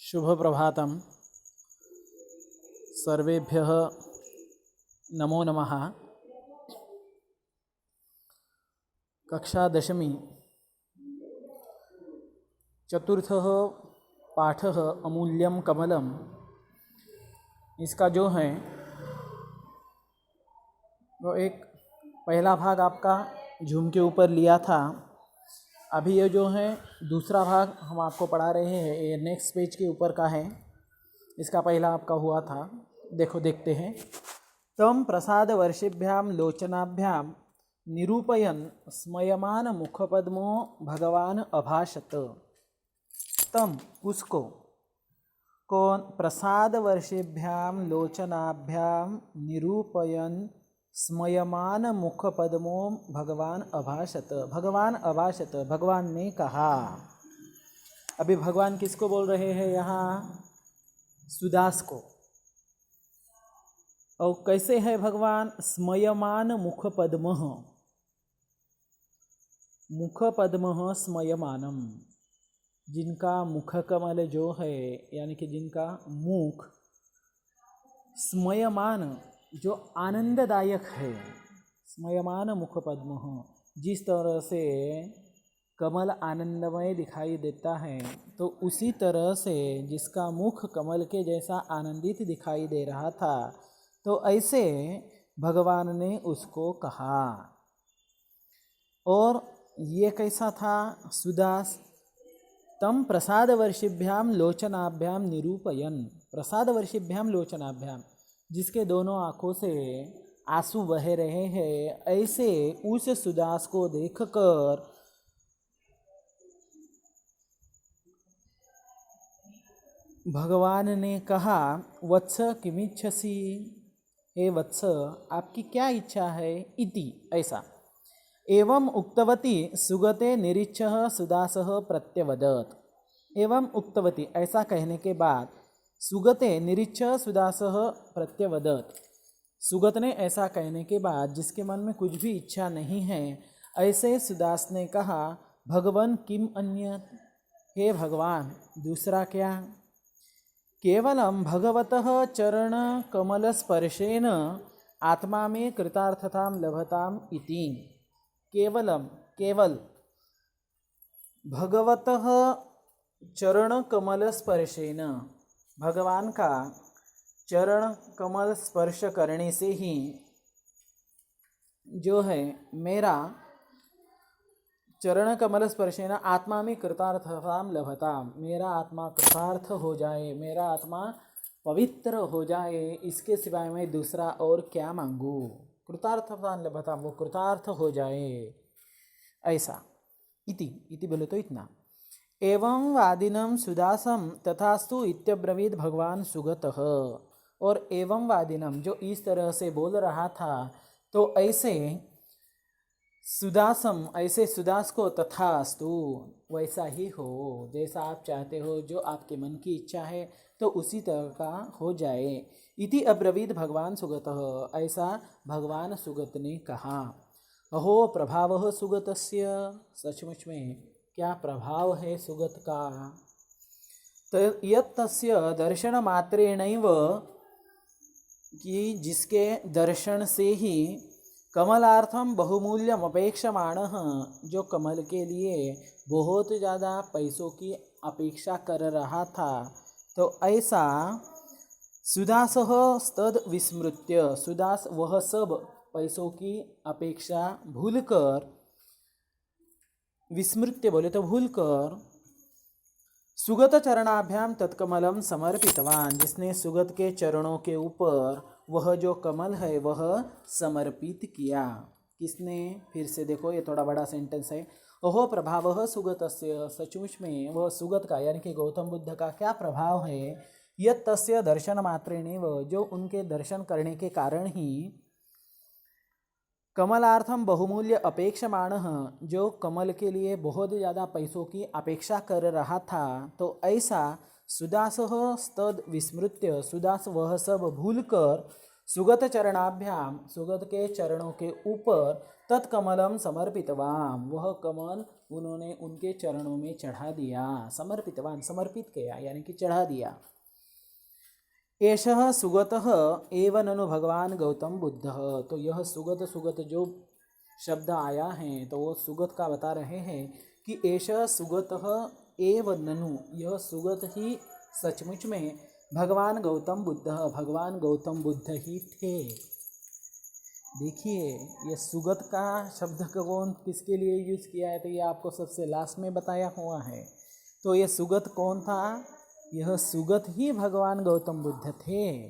शुभ प्रभातम। सर्वेभ्यः नमो नमः। कक्षा दशमी चतुर्थः पाठः अमूल्यम कमलम, इसका जो है वो एक पहला भाग आपका झूम के ऊपर लिया था। अभी ये जो है दूसरा भाग हम आपको पढ़ा रहे हैं, ये नेक्स्ट पेज के ऊपर का है। इसका पहला आपका हुआ था, देखो देखते हैं। तम प्रसाद वर्षेभ्याम लोचनाभ्याम निरूपयन स्मयमान मुखपद्मो भगवान अभाषत। तम उसको, कौन? प्रसाद वर्षेभ्याम लोचनाभ्याम निरूपयन स्मयमान मुखपद्मो भगवान अभाषत। भगवान अभाषत, भगवान ने कहा। अभी भगवान किसको बोल रहे हैं यहाँ? सुदास को। और कैसे है भगवान? स्मयमान मुखपद्मः, मुखपद्मः स्मयमानम, जिनका मुख कमल जो है, यानी कि जिनका मुख स्मयमान, जो आनंददायक है। स्मयमान मुखपद्मः, जिस तरह से कमल आनंदमय दिखाई देता है, तो उसी तरह से जिसका मुख कमल के जैसा आनंदित दिखाई दे रहा था, तो ऐसे भगवान ने उसको कहा। और ये कैसा था? सुदास। तम प्रसाद वर्षिभ्याम लोचनाभ्याम निरूपयन, प्रसाद वर्षिभ्याम लोचनाभ्याम, जिसके दोनों आँखों से आंसू बह रहे हैं, ऐसे उस सुदास को देखकर भगवान ने कहा, वत्स किमिच्छसि, हे वत्स आपकी क्या इच्छा है? इति, ऐसा। एवं उक्तवती सुगते निरीक्षः सुदासः प्रत्यवदत्। एवं उक्तवती, ऐसा कहने के बाद, सुगते निरीक्षः सुदासः प्रत्यवदत्, सुगत ने ऐसा कहने के बाद, जिसके मन में कुछ भी इच्छा नहीं है, ऐसे सुदास ने कहा, भगवन् किम अन्यत्, हे भगवान दूसरा क्या? केवलम भगवतः चरण कमल स्पर्शेन आत्मा में कृतार्थतां लभताम इति। केवलम, केवल भगवतः चरण कमल स्पर्शेन, भगवान का चरण कमल स्पर्श करने से ही जो है मेरा चरण कमल स्पर्शेन आत्मा में कृतार्थताम लभताम, मेरा आत्मा कृतार्थ हो जाए, मेरा आत्मा पवित्र हो जाए, इसके सिवाय मैं दूसरा और क्या मांगू? कृतार्थताम लभताम, वो कृतार्थ हो जाए, ऐसा। इति, इति बोले तो इतना। एवं वादिनं सुदासम तथास्तु इत्यब्रवीद भगवान सुगतः। और एवं वादिनम, जो इस तरह से बोल रहा था, तो ऐसे सुदासम, ऐसे सुदास को तथास्तु, वैसा ही हो, जैसा आप चाहते हो, जो आपके मन की इच्छा है, तो उसी तरह का हो जाए। इति अब्रवीद भगवान सुगतः, ऐसा भगवान सुगत ने कहा। अहो प्रभावः सुगतस्य, सचमुच में क्या प्रभाव है सुगत का। यत्तस्य दर्शन मात्रेणैव, कि जिसके दर्शन से ही कमलार्थम बहुमूल्यम अपेक्षमाणः, जो कमल के लिए बहुत ज़्यादा पैसों की अपेक्षा कर रहा था, तो ऐसा सुदासः तद विस्मृत्य, सुदास वह सब पैसों की अपेक्षा भूलकर, विस्मृत्य बोले तो भूलकर, सुगत चरणाभ्याम तत्कमलम समर्पितवान, जिसने सुगत के चरणों के ऊपर वह जो कमल है वह समर्पित किया। किसने? फिर से देखो, ये थोड़ा बड़ा सेंटेंस है। अहो प्रभावः सुगतस्य, सचमुच में वह सुगत का, यानी कि गौतम बुद्ध का क्या प्रभाव है। यत् तस्य दर्शन मात्रेणैव, जो उनके दर्शन करने के कारण ही कमलार्थम बहुमूल्य अपेक्षमाणः, जो कमल के लिए बहुत ज़्यादा पैसों की अपेक्षा कर रहा था, तो ऐसा सुदासः तद विस्मृत्य, सुदास वह सब भूलकर सुगत चरणाभ्याम, सुगत के चरणों के ऊपर तत्कमलम समर्पितवान, वह कमल उन्होंने उनके चरणों में चढ़ा दिया। समर्पितवान समर्पित किया यानी कि चढ़ा दिया। एषः सुगतः एव ननु भगवान गौतम बुद्धः, तो यह सुगत सुगत जो शब्द आया है तो वो सुगत का बता रहे हैं कि एषः सुगतः एव ननु, यह सुगत ही सचमुच में भगवान गौतम बुद्ध, भगवान गौतम बुद्ध ही थे। देखिए ये सुगत का शब्द कौन किसके लिए यूज़ किया है तो ये आपको सबसे लास्ट में बताया हुआ है। तो ये सुगत कौन था? यह सुगत ही भगवान गौतम बुद्ध थे।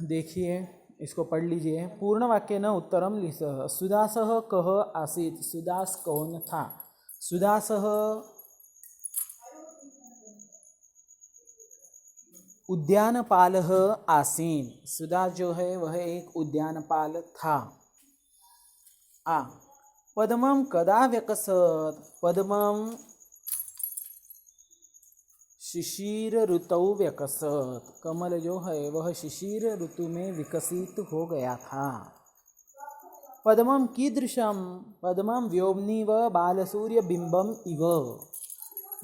देखिए इसको पढ़ लीजिए। पूर्ण वाक्य न उत्तरम लिख। सुदासः कः आसीत्, सुदास कौन था? सुदासः उद्यानपालः आसीन, सुदास जो है वह एक उद्यानपाल था। पद्मं कदा व्यकसत्, पद्मं शिशिर ऋतौ व्यकसत्, कमल जो है वह शिशिर ऋतु में विकसित हो गया था। पद्मं कीदृशं, पद्मं व्योम्निव बालसूर्यबिम्बम इव,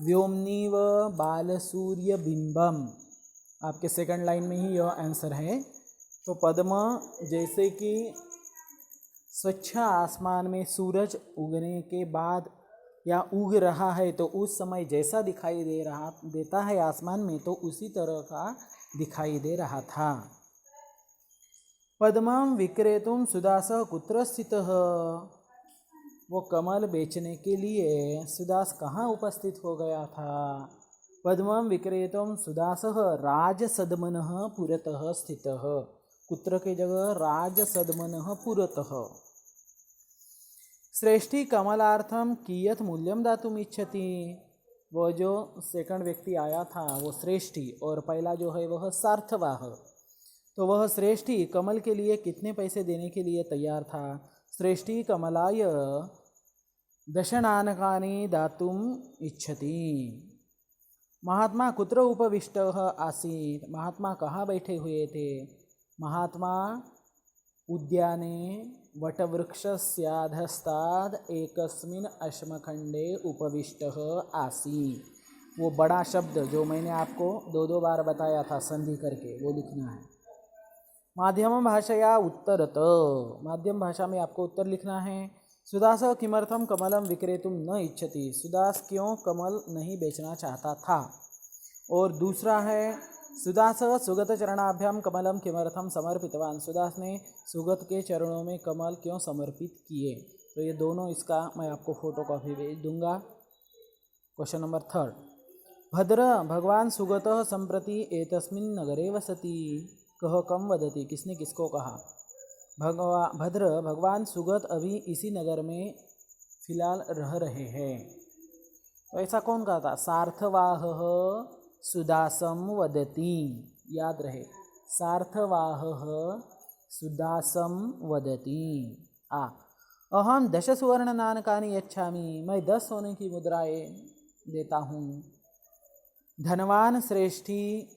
व्योम्निव बालसूर्यबिम्बम, आपके सेकंड लाइन में ही यह आंसर है। तो पद्म जैसे कि स्वच्छ आसमान में सूरज उगने के बाद या उग रहा है तो उस समय जैसा दिखाई देता है आसमान में, तो उसी तरह का दिखाई दे रहा था। पद्मं विक्रेतुं सुदासः कुत्र स्थितः, वो कमल बेचने के लिए सुदास कहाँ उपस्थित हो गया था? पद्मं विक्रेतुं सुदासः राजसद्मनः पुरतः स्थितः, कुत्र के जगह राजसद्मनः पुरतः। श्रेष्ठी कमलार्थम कियत मूल्यम दातुम इच्छति, वो जो सेकंड व्यक्ति आया था वो श्रेष्ठी और पहला जो है वह सार्थवाह, तो वह श्रेष्ठी कमल के लिए कितने पैसे देने के लिए तैयार था? श्रेष्ठी कमलाय दशनानकानि दातुम इच्छति। महात्मा कुत्र उपविष्टः आसीत्, महात्मा कहाँ बैठे हुए थे? महात्मा उद्याने वटवृक्षस्याधस्ताद् एकस्मिन् अश्मखण्डे उपविष्टः आसीत्। वो बड़ा शब्द जो मैंने आपको दो बार बताया था संधि करके, वो लिखना है। माध्यम भाषया उत्तरत, माध्यम भाषा में आपको उत्तर लिखना है। सुदास किमर्थम कमलम विक्रेतुम न इच्छति, सुदास क्यों कमल नहीं बेचना चाहता था। और दूसरा है सुदास सुगत चरणाभ्याम कमलम किमर्थम समर्पितवान, सुदास ने सुगत के चरणों में कमल क्यों समर्पित किए। तो ये दोनों इसका मैं आपको फोटो कॉपी भेज दूंगा। क्वेश्चन नंबर 3, भद्र भगवान सुगतः संप्रति एतस्मिन् नगरे वसति, कह कम वदति, किसने किसको कहा? भद्र भगवान सुगत अभी इसी नगर में फिलहाल रह रहे हैं। तो ऐसा कौन कहा था? सार्थवाह सुदासम वदति, याद रहे सार्थवाह सुदासम वदति। अहम 10 सुवर्ण नानकानि यच्छामि, मैं 10 सोने की मुद्राएं देता हूँ। धनवान श्रेष्ठी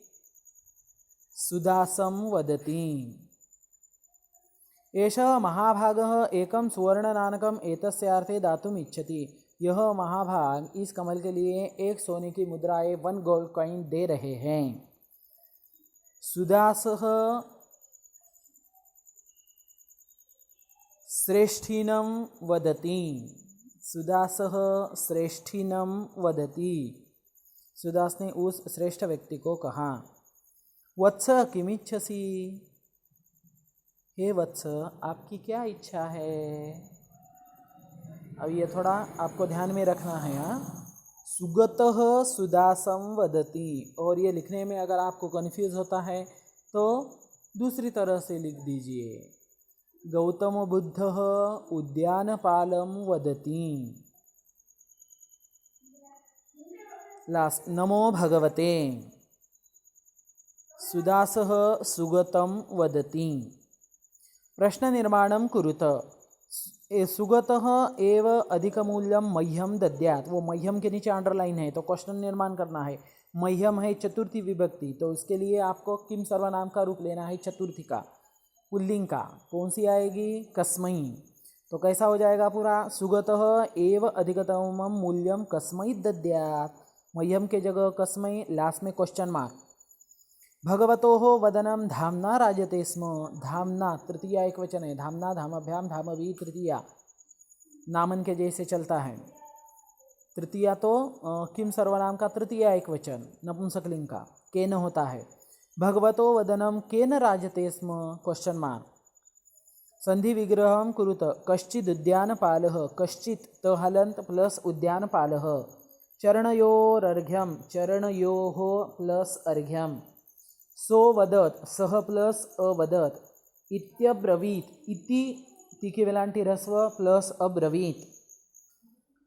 सुदासम वदति। एषः महाभागः एकं सुवर्णनानकम् एतस्यार्थे दातुम् इच्छति, यह महाभाग इस कमल के लिए 1 सोने की मुद्राएं 1 गोल्ड कॉइन दे रहे हैं। सुदासः श्रेष्ठीनं वदति, सुदासः श्रेष्ठीनं वदति, सुदास ने उस श्रेष्ठ व्यक्ति को कहा। वत्स किमिच्छसि, हे वत्स आपकी क्या इच्छा है? अब ये थोड़ा आपको ध्यान में रखना है। सुगतः सुदासम वदति, और ये लिखने में अगर आपको कन्फ्यूज होता है तो दूसरी तरह से लिख दीजिए। गौतम बुद्धः उद्यानपालम वदति। लास्ट, नमो भगवते। सुदासः सुगतम वदति। प्रश्न निर्माणं कुरुत। सुगतः एव अधिकमूल्यं मह्यम दद्यात्, वो मह्यम के नीचे अंडरलाइन है तो क्वेश्चन निर्माण करना है। मह्यम है चतुर्थी विभक्ति, तो उसके लिए आपको किम सर्वनाम का रूप लेना है चतुर्थी का, पुल्लिंग का। कौन सी आएगी? कस्मै। तो कैसा हो जाएगा पूरा? सुगतः एव अधिकतमं मूल्यम कस्मै दद्यात्। मह्यम के जगह कस्मै, लास्ट में क्वेश्चन मार्क। भगवतोः वदनं धाम्ना राजते स्म। धाम्ना तृतीया एक वचन है, धाम्ना धामभ्याम धामवी तृतीया नामन के जैसे चलता है। तृतीया तो किम सर्वनाम का तृतीया एक वचन नपुंसकलिंग का, केन होता है। भगवतो वदनं केन राजते स्म? Question mark. संधि विग्रहं कुरुत। कश्चिद् उद्यानपालः, कश्चित् त हलन्त प्लस उद्यानपालः। चरणयोरर्घ्यं, चरणयोः प्लस अर्घ्यम। सो वदत, सह प्लस अवदत। इत्यब्रवीत, इति तीखे वेलांटी ह्रस्व प्लस अब्रवीत।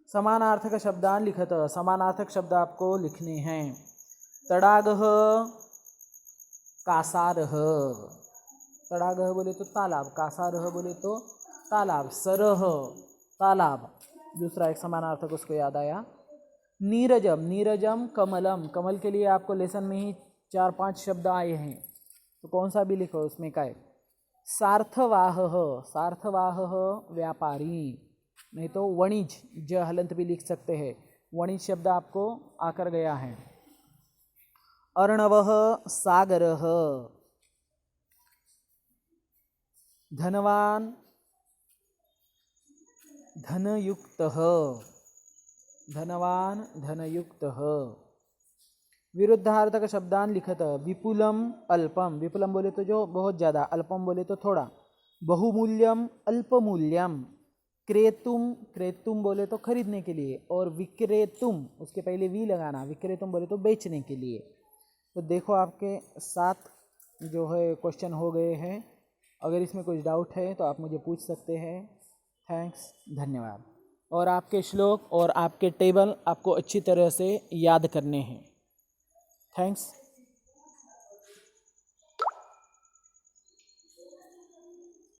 समानार्थक शब्दान लिखत। समानार्थक शब्द आपको लिखने हैं। तडागः, कासारः। तडागः बोले तो तालाब, कासारः बोले तो तालाब, सरह तालाब। दूसरा एक समानार्थक उसको याद आया। नीरजम, नीरजम कमलम। कमल के लिए आपको लेसन में ही 4-5 शब्द आए हैं, तो कौन सा भी लिखो उसमें का है। सार्थवाहः, सार्थवाहः व्यापारी, नहीं तो वणिज, ज हलंत भी लिख सकते हैं। वणिज शब्द आपको आकर गया है। अर्णवः सागरः। धनवान धनयुक्तः, धनवान धनयुक्तः। विरुद्धार्थक शब्दान लिखत। विपुलम अल्पम, विपुलम बोले तो जो बहुत ज़्यादा, अल्पम बोले तो थोड़ा। बहुमूल्यम अल्पमूल्यम। क्रेतुम, क्रेतुम बोले तो खरीदने के लिए, और विक्रेतुम उसके पहले वी लगाना, विक्रेतुम बोले तो बेचने के लिए। तो देखो आपके 7 जो है क्वेश्चन हो गए हैं। अगर इसमें कुछ डाउट है तो आप मुझे पूछ सकते हैं। थैंक्स, धन्यवाद। और आपके श्लोक और आपके टेबल आपको अच्छी तरह से याद करने हैं। थैंक्स।